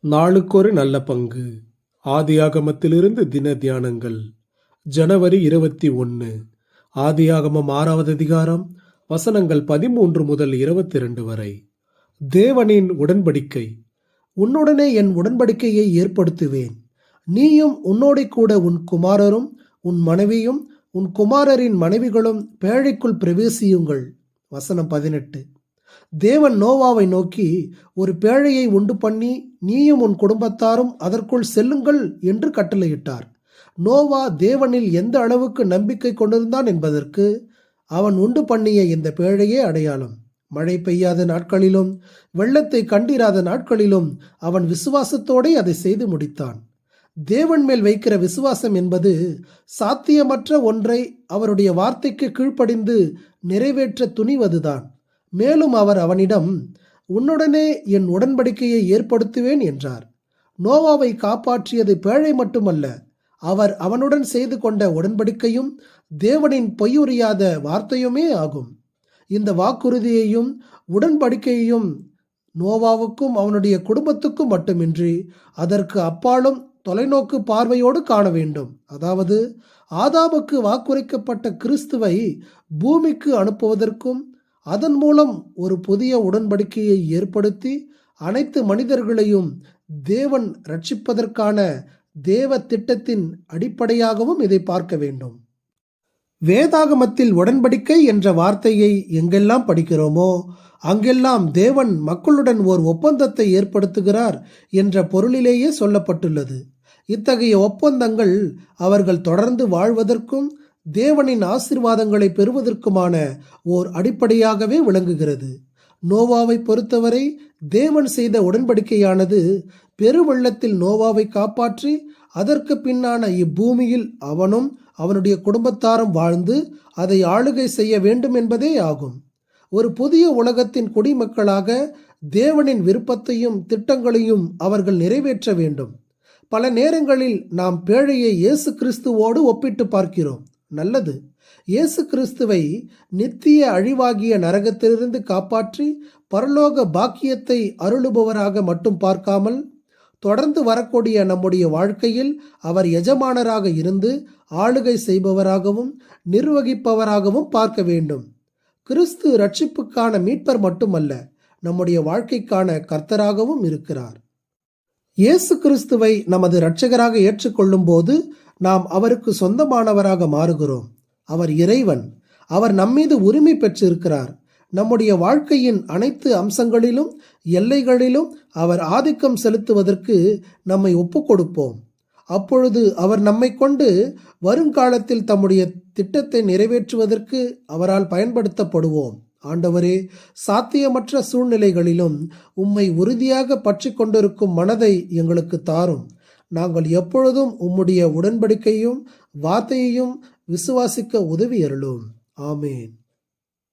நாளுக்கொரு நல்ல பங்கு. ஆதியாகமத்திலிருந்து தின தியானங்கள். ஜனவரி 21. ஆதியாகமம் 6வது அதிகாரம், வசனங்கள் 13 முதல் 22 வரை. தேவனின் உடன்படிக்கை. உன்னுடனே என் உடன்படிக்கையை ஏற்படுத்துவேன். நீயும் உன்னோடே கூட உன் குமாரரும் உன் மனைவியும் உன் குமாரரின் மனைவிகளும் பேழைக்குள் பிரவேசியுங்கள். வசனம் 18. தேவன் நோவாவை நோக்கி, ஒரு பேழையை உண்டு பண்ணி நீயும் உன் குடும்பத்தாரும் அதற்குள் செல்லுங்கள் என்று கட்டளையிட்டார். நோவா தேவனில் எந்த அளவுக்கு நம்பிக்கை கொண்டிருந்தான் என்பதற்கு அவன் உண்டு பண்ணிய இந்த பேழையே அடையாளம். மழை பெய்யாத நாட்களிலும் வெள்ளத்தை கண்டிராத நாட்களிலும் அவன் விசுவாசத்தோടെ அதை செய்து முடித்தான். தேவன் மேல் வைக்கிற விசுவாசம் என்பது சாத்தியமற்ற ஒன்றை அவருடைய வார்த்தைக்கு கீழ்ப்படிந்து நிறைவேற்ற துணிவதுதான். மேலும் அவர் அவனிடம், உன்னுடனே என் உடன்படிக்கையை ஏற்படுத்துவேன் என்றார். நோவாவை காப்பாற்றியது பேழை மட்டுமல்ல, அவர் அவனுடன் செய்து கொண்ட உடன்படிக்கையும் தேவனின் பொய்யுறியாத வார்த்தையுமே ஆகும். இந்த வாக்குறுதியையும் உடன்படிக்கையையும் நோவாவுக்கும் அவனுடைய குடும்பத்துக்கும் மட்டுமின்றி அதற்கு அப்பாலும் தொலைநோக்கு பார்வையோடு காண வேண்டும். அதாவது, ஆதாமுக்கு வாக்குரைக்கப்பட்ட கிறிஸ்துவை பூமிக்கு அனுப்புவதற்கும் அதன் மூலம் ஒரு புதிய உடன்படிக்கையை ஏற்படுத்தி அனைத்து மனிதர்களையும் தேவன் ரட்சிப்பதற்கான தேவ திட்டத்தின் அடிப்படையாகவும் இதை பார்க்க வேண்டும். வேதாகமத்தில் உடன்படிக்கை என்ற வார்த்தையை எங்கெல்லாம் படிக்கிறோமோ அங்கெல்லாம் தேவன் மக்களுடன் ஓர் ஒப்பந்தத்தை ஏற்படுத்துகிறார் என்ற பொருளிலேயே சொல்லப்பட்டுள்ளது. இத்தகைய ஒப்பந்தங்கள் அவர்கள் தொடர்ந்து வாழ்வதற்கும் தேவனின் ஆசீர்வாதங்களை பெறுவதற்குமான ஓர் அடிப்படையாகவே விளங்குகிறது. நோவாவை பொறுத்தவரை தேவன் செய்த உடன்படிக்கையானது பெருவெள்ளத்தில் நோவாவை காப்பாற்றி அதற்கு பின்னான இப்பூமியில் அவனும் அவனுடைய குடும்பத்தாரும் வாழ்ந்து அதை ஆளுகை செய்ய வேண்டும் என்பதே ஆகும். ஒரு புதிய உலகத்தின் குடிமக்களாக தேவனின் விருப்பத்தையும் திட்டங்களையும் அவர்கள் நிறைவேற்ற வேண்டும். பல நேரங்களில் நாம் பேழையை இயேசு கிறிஸ்துவோடு ஒப்பிட்டு பார்க்கிறோம். நல்லது. இயேசு கிறிஸ்துவை நித்திய அழிவாகிய நரகத்திலிருந்து காப்பாற்றி பரலோக பாக்கியத்தை அருளுபவராக மட்டும் பார்க்காமல் தொடர்ந்து வரக்கூடிய நம்முடைய வாழ்க்கையில் அவர் எஜமானராக இருந்து ஆளுகை செய்பவராகவும் நிர்வகிப்பவராகவும் பார்க்க வேண்டும். கிறிஸ்து ரட்சிப்புக்கான மீட்பர் மட்டுமல்ல, நம்முடைய வாழ்க்கைக்கான கர்த்தராகவும் இருக்கிறார். இயேசு கிறிஸ்துவை நமது இரட்சகராக ஏற்றுக்கொள்ளும் போது நாம் அவருக்கு சொந்தமானவராக மாறுகிறோம். அவர் இறைவன். அவர் நம்மீது உரிமை பெற்றிருக்கிறார். நம்முடைய வாழ்க்கையின் அனைத்து அம்சங்களிலும் எல்லைகளிலும் அவர் ஆதிக்கம் செலுத்துவதற்கு நம்மை ஒப்புக் கொடுப்போம். அப்பொழுது அவர் நம்மை கொண்டு வருங்காலத்தில் தம்முடைய திட்டத்தை நிறைவேற்றுவதற்கு அவரால் பயன்படுத்தப்படுவோம். ஆண்டவரே, சாத்தியமற்ற சூழ்நிலைகளிலும் உம்மை உறுதியாக பற்றி கொண்டிருக்கும் மனதை எங்களுக்கு தாரும். நாங்கள் எப்பொழுதும் உம்முடைய உடன்படிக்கையும் வார்த்தையையும் விசுவாசிக்க உதவி அருளும். ஆமேன்.